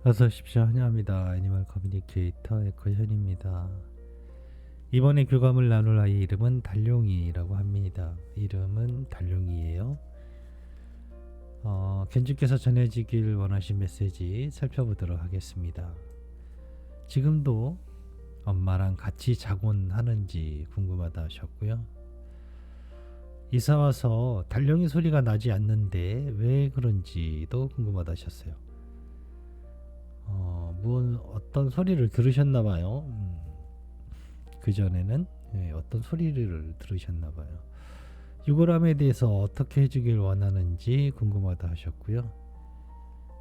어서 오십시오. 환영합니다. 애니멀 커뮤니케이터 에코현입니다. 이번에 교감을 나눌 아이 이름은 달룡이라고 합니다. 이름은 달룡이에요. 견주께서 전해지길 원하신 메시지 살펴보도록 하겠습니다. 지금도 엄마랑 같이 자곤 하는지 궁금하다 하셨고요. 이사와서 달룡이 소리가 나지 않는데 왜 그런지도 궁금하다 하셨어요. 어떤 소리를 들으셨나봐요. 그전에는 어떤 소리를 들으셨나봐요. 유골함에 대해서 어떻게 해주길 원하는지 궁금하다 하셨고요.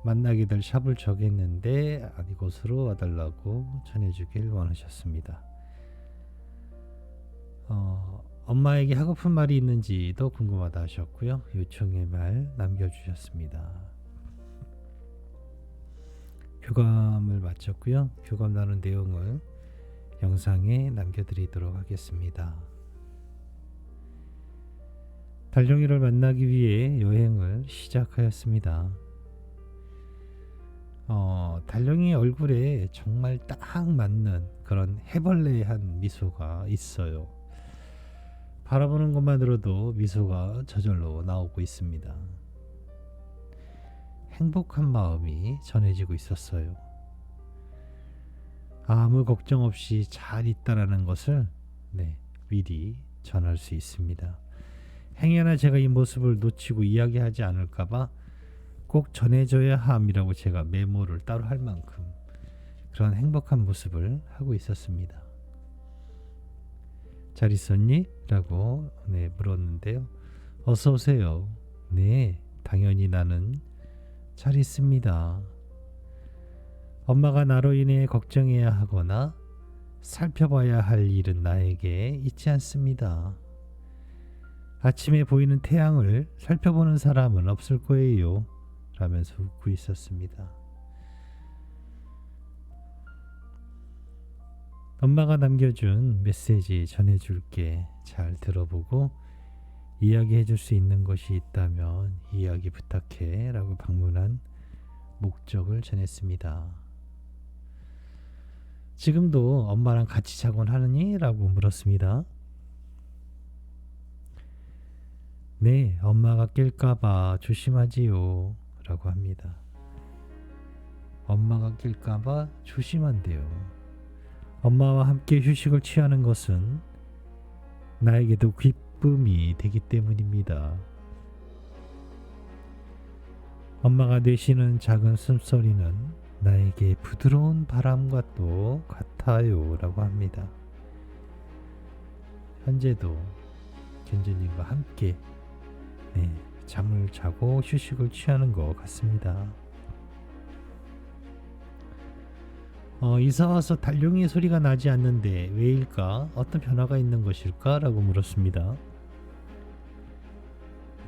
만나게 될 샵을 정했는데 이곳으로 와달라고 전해주길 원하셨습니다. 엄마에게 하고픈 말이 있는지도 궁금하다 하셨고요. 요청의 말 남겨주셨습니다. 교감을 마쳤고요. 교감 나눈 내용을 영상에 남겨드리도록 하겠습니다. 달룡이를 만나기 위해 여행을 시작하였습니다. 달룡이 얼굴에 정말 딱 맞는 그런 해벌레한 미소가 있어요. 바라보는 것만으로도 미소가 저절로 나오고 있습니다. 행복한 마음이 전해지고 있었어요. 아무 걱정 없이 잘 있다라는 것을 미리 전할 수 있습니다. 행여나 제가 이 모습을 놓치고 이야기하지 않을까봐 꼭 전해줘야 함이라고 제가 메모를 따로 할 만큼 그런 행복한 모습을 하고 있었습니다. 잘 있었니? 라고 물었는데요. 어서 오세요. 네, 당연히 나는 잘 있습니다. 엄마가 나로 인해 걱정해야 하거나 살펴봐야 할 일은 나에게 있지 않습니다. 아침에 보이는 태양을 살펴보는 사람은 없을 거예요. 라면서 웃고 있었습니다. 엄마가 남겨준 메시지 전해줄게. 잘 들어보고 이야기해 줄 수 있는 것이 있다면 이야기 부탁해 라고 방문한 목적을 전했습니다. 지금도 엄마랑 같이 자곤 하느니? 라고 물었습니다. 네, 엄마가 깰까봐 조심하지요 라고 합니다. 엄마가 깰까봐 조심한대요. 엄마와 함께 휴식을 취하는 것은 나에게도 기쁨이 되기 때문입니다. 엄마가 내쉬는 작은 숨소리는 나에게 부드러운 바람과 또 같아요 라고 합니다. 현재도 견주님과 함께 잠을 자고 휴식을 취하는 것 같습니다. 이사와서 달룡이 소리가 나지 않는데 왜일까? 어떤 변화가 있는 것일까? 라고 물었습니다.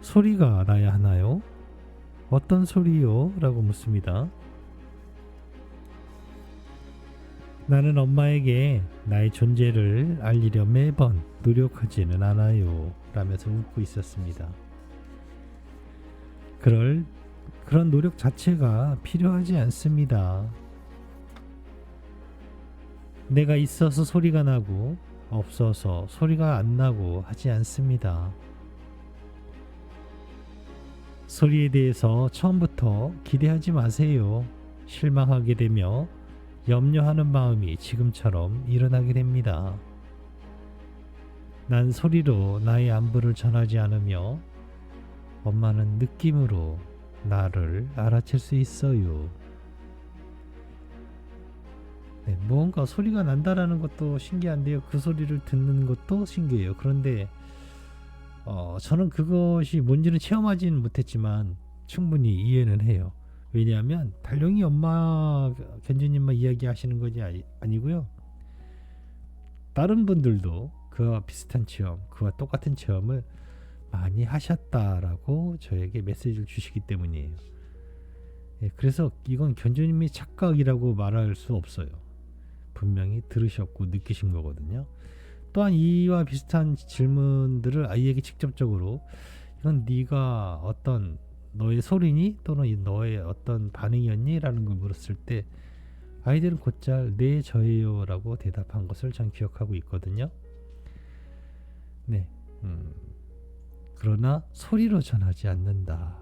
소리가 나야 하나요? 어떤 소리요? 라고 묻습니다. 나는 엄마에게 나의 존재를 알리려 매번 노력하지는 않아요 라면서 웃고 있었습니다. 그런 노력 자체가 필요하지 않습니다. 내가 있어서 소리가 나고 없어서 소리가 안 나고 하지 않습니다. 소리에 대해서 처음부터 기대하지 마세요. 실망하게 되며 염려하는 마음이 지금처럼 일어나게 됩니다. 난 소리로 나의 안부를 전하지 않으며 엄마는 느낌으로 나를 알아챌 수 있어요. 무언가 소리가 난다라는 것도 신기한데요. 그 소리를 듣는 것도 신기해요. 그런데 저는 그것이 뭔지는 체험하지는 못했지만 충분히 이해는 해요. 왜냐하면 달룡이 엄마 견주님만 이야기하시는 것이 아니고요. 다른 분들도 그와 비슷한 체험, 그와 똑같은 체험을 많이 하셨다라고 저에게 메시지를 주시기 때문이에요. 그래서 이건 견주님이 착각이라고 말할 수 없어요. 분명히 들으셨고 느끼신 거거든요. 또한 이와 비슷한 질문들을 아이에게 직접적으로 이건 네가 어떤 너의 소리니 또는 너의 어떤 반응이었니? 라는 걸 물었을 때 아이들은 곧잘 네 저예요 라고 대답한 것을 전 기억하고 있거든요. 네, 그러나 소리로 전하지 않는다,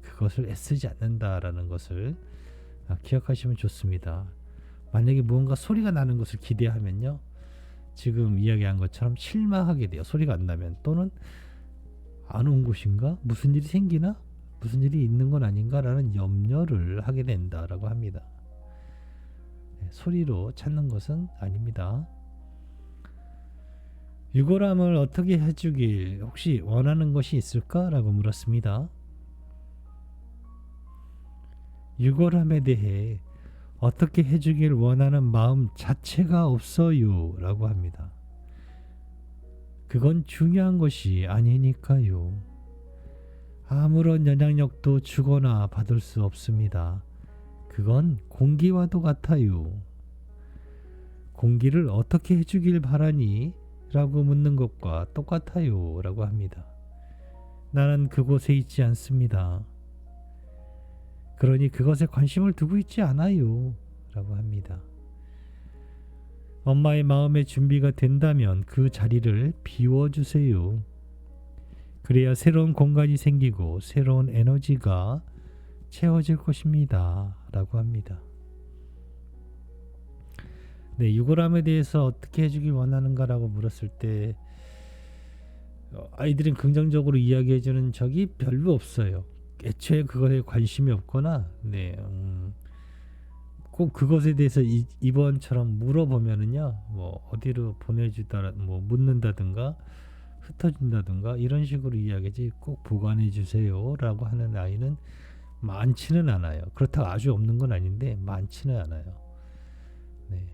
그것을 애쓰지 않는다라는 것을 기억하시면 좋습니다. 만약에 무언가 소리가 나는 것을 기대하면요, 지금 이야기한 것처럼 실망하게 돼요. 소리가 안 나면. 또는 안 온 곳인가? 무슨 일이 생기나? 무슨 일이 있는 건 아닌가라는 염려를 하게 된다라고 합니다. 소리로 찾는 것은 아닙니다. 유골함을 어떻게 해주길 혹시 원하는 것이 있을까라고 물었습니다. 유골함에 대해 어떻게 해주길 원하는 마음 자체가 없어요 라고 합니다. 그건 중요한 것이 아니니까요. 아무런 영향력도 주거나 받을 수 없습니다. 그건 공기와도 같아요. 공기를 어떻게 해주길 바라니? 라고 묻는 것과 똑같아요 라고 합니다. 나는 그곳에 있지 않습니다. 그러니 그것에 관심을 두고 있지 않아요 라고 합니다. 엄마의 마음의 준비가 된다면 그 자리를 비워주세요. 그래야 새로운 공간이 생기고 새로운 에너지가 채워질 것입니다 라고 합니다. 네, 유골함에 대해서 어떻게 해주길 원하는가라고 물었을 때 아이들은 긍정적으로 이야기해주는 적이 별로 없어요. 애초에 그것에 관심이 없거나 꼭 그것에 대해서 이번처럼 물어보면은요, 뭐 어디로 보내주다, 뭐 묻는다든가 흩어준다든가 이런 식으로 이야기지, 꼭 보관해 주세요라고 하는 아이는 많지는 않아요. 그렇다고 아주 없는 건 아닌데 많지는 않아요. 네,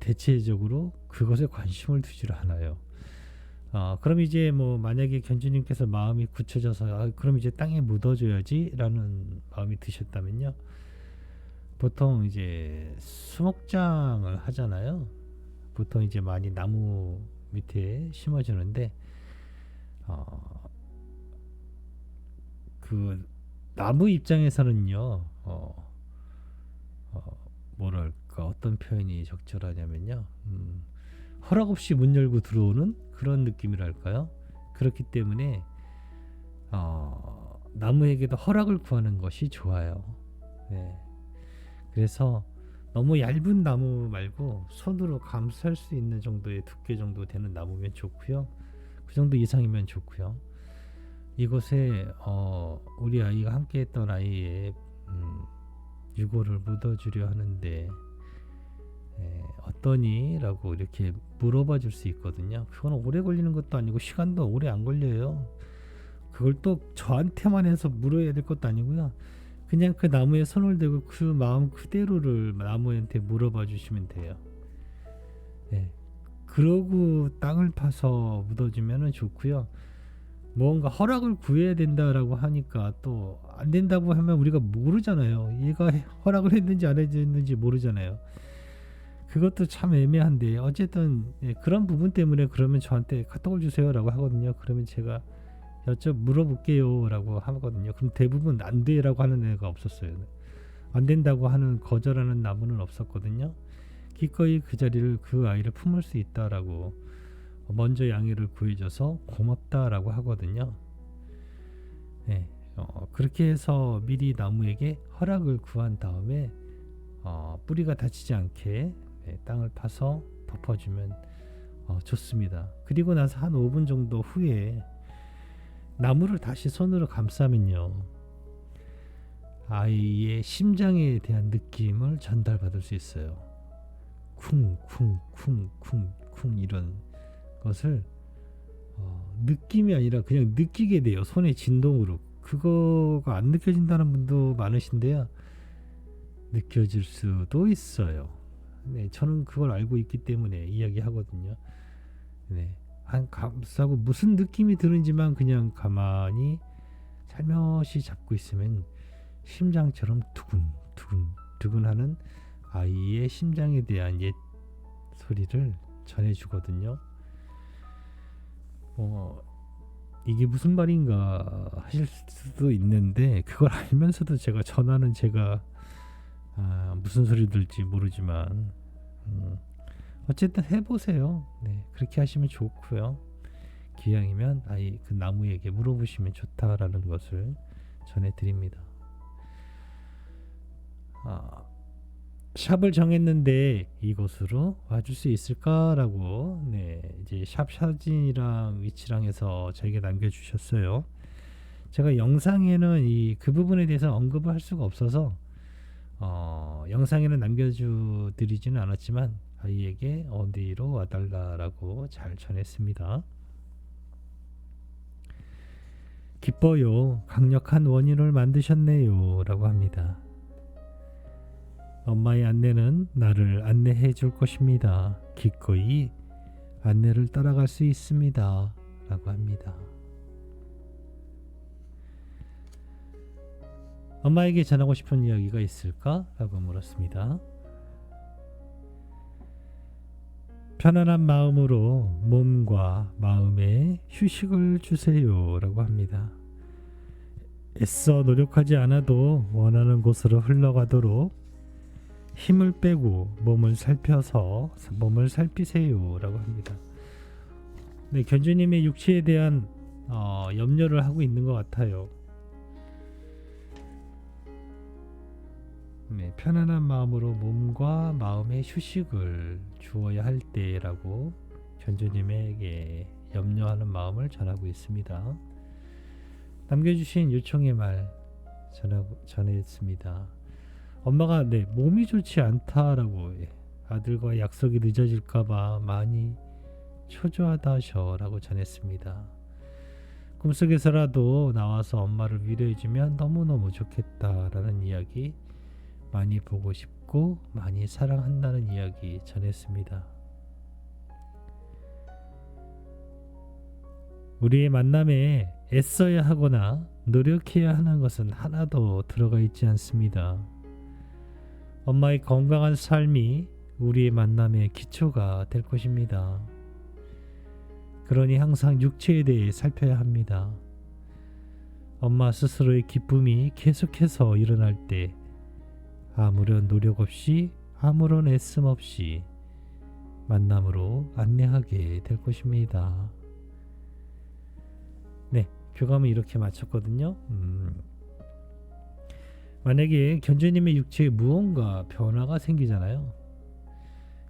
대체적으로 그것에 관심을 두질 않아요. 그럼 이제 뭐 만약에 견주님께서 마음이 굳혀져서 그럼 이제 땅에 묻어줘야지라는 마음이 드셨다면요, 보통 이제 수목장을 하잖아요. 보통 이제 많이 나무 밑에 심어주는데 그 나무 입장에서는요, 뭐랄까 어떤 표현이 적절하냐면요, 허락 없이 문 열고 들어오는 그런 느낌이랄까요. 그렇기 때문에 나무에게도 허락을 구하는 것이 좋아요. 네. 그래서 너무 얇은 나무 말고 손으로 감쌀 수 있는 정도의 두께 정도 되는 나무면 좋고요. 그 정도 이상이면 좋고요. 이곳에 우리 아이가 함께했던 아이의 유골을 묻어주려 하는데 어떠니? 라고 이렇게 물어봐 줄 수 있거든요. 그건 오래 걸리는 것도 아니고 시간도 오래 안 걸려요. 그걸 또 저한테만 해서 물어야 될 것도 아니고요. 그냥 그 나무에 손을 대고 그 마음 그대로를 나무한테 물어봐 주시면 돼요. 네. 그러고 땅을 파서 묻어주면 좋고요. 뭔가 허락을 구해야 된다라고 하니까 또 안 된다고 하면 우리가 모르잖아요. 얘가 허락을 했는지 안 했는지 모르잖아요. 그것도 참 애매한데 어쨌든 그런 부분 때문에 그러면 저한테 카톡을 주세요라고 하거든요. 그러면 제가 물어볼게요 라고 하거든요. 그럼 대부분 안 돼라고 하는 애가 없었어요. 안 된다고 하는 거절하는 나무는 없었거든요. 기꺼이 그 자리를 그 아이를 품을 수 있다라고 먼저 양해를 구해줘서 고맙다라고 하거든요. 네, 그렇게 해서 미리 나무에게 허락을 구한 다음에 뿌리가 다치지 않게 땅을 파서 덮어주면 좋습니다. 그리고 나서 한 5분 정도 후에 나무를 다시 손으로 감싸면요, 아이의 심장에 대한 느낌을 전달받을 수 있어요. 쿵쿵쿵쿵쿵 이런 것을 느낌이 아니라 그냥 느끼게 돼요. 손의 진동으로. 그거가 안 느껴진다는 분도 많으신데요, 느껴질 수도 있어요. 네, 저는 그걸 알고 있기 때문에 이야기하거든요. 네, 한 감싸고 무슨 느낌이 드는지만 그냥 가만히 살며시 잡고 있으면 심장처럼 두근두근하는 아이의 심장에 대한 옛 소리를 전해주거든요. 이게 무슨 말인가 하실 수도 있는데 그걸 알면서도 제가 무슨 소리 들지 모르지만 어쨌든 해보세요. 네, 그렇게 하시면 좋고요. 기왕이면 아예 그 나무에게 물어보시면 좋다라는 것을 전해드립니다. 샵을 정했는데 이곳으로 와줄 수 있을까라고 이제 샵 사진이랑 위치랑 해서 저에게 남겨주셨어요. 제가 영상에는 그 부분에 대해서 언급을 할 수가 없어서 영상에는 남겨드리지는 않았지만 아이에게 어디로 와달라라고 잘 전했습니다. 기뻐요. 강력한 원인을 만드셨네요. 라고 합니다. 엄마의 안내는 나를 안내해 줄 것입니다. 기꺼이 안내를 따라갈 수 있습니다. 라고 합니다. 엄마에게 전하고 싶은 이야기가 있을까? 라고 물었습니다. 편안한 마음으로 몸과 마음에 휴식을 주세요. 라고 합니다. 애써 노력하지 않아도 원하는 곳으로 흘러가도록 힘을 빼고 몸을 살피세요. 라고 합니다. 네, 견주님의 육체에 대한 염려를 하고 있는 것 같아요. 네, 편안한 마음으로 몸과 마음의 휴식을 주어야 할 때라고 견주님에게 염려하는 마음을 전하고 있습니다. 남겨주신 요청의 말 전했습니다. 엄마가 몸이 좋지 않다라고 아들과 약속이 늦어질까봐 많이 초조하다셔라고 전했습니다. 꿈속에서라도 나와서 엄마를 위로해주면 너무너무 좋겠다라는 이야기, 많이 보고 싶고 많이 사랑한다는 이야기 전했습니다. 우리의 만남에 애써야 하거나 노력해야 하는 것은 하나도 들어가 있지 않습니다. 엄마의 건강한 삶이 우리의 만남의 기초가 될 것입니다. 그러니 항상 육체에 대해 살펴야 합니다. 엄마 스스로의 기쁨이 계속해서 일어날 때 아무런 노력 없이 아무런 애씀 없이 만남으로 안내하게 될 것입니다. 네, 교감은 이렇게 마쳤거든요. 만약에 견주님의 육체에 무언가 변화가 생기잖아요.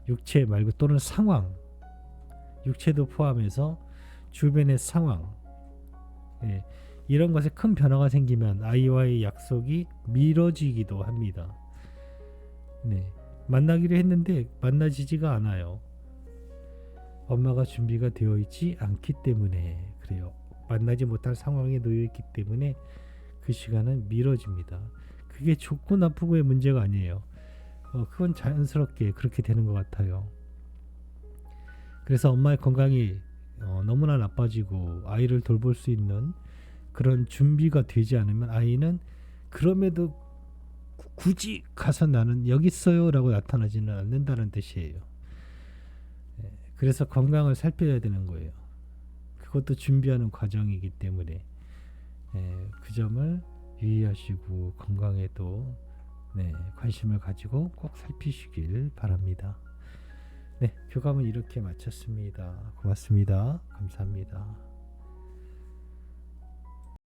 육체 말고 또는 상황, 육체도 포함해서 주변의 상황, 이런 것에 큰 변화가 생기면 아이와의 약속이 미뤄지기도 합니다. 만나기로 했는데 만나지지가 않아요. 엄마가 준비가 되어 있지 않기 때문에 그래요. 만나지 못할 상황에 놓여 있기 때문에 그 시간은 미뤄집니다. 그게 좋고 나쁘고의 문제가 아니에요. 그건 자연스럽게 그렇게 되는 것 같아요. 그래서 엄마의 건강이 너무나 나빠지고 아이를 돌볼 수 있는 그런 준비가 되지 않으면 아이는 그럼에도 굳이 가서 나는 여기 있어요 라고 나타나지는 않는다는 뜻이에요. 그래서 건강을 살펴야 되는 거예요. 그것도 준비하는 과정이기 때문에 그 점을 유의하시고 건강에도 관심을 가지고 꼭 살피시길 바랍니다. 교감은 이렇게 마쳤습니다. 고맙습니다. 감사합니다.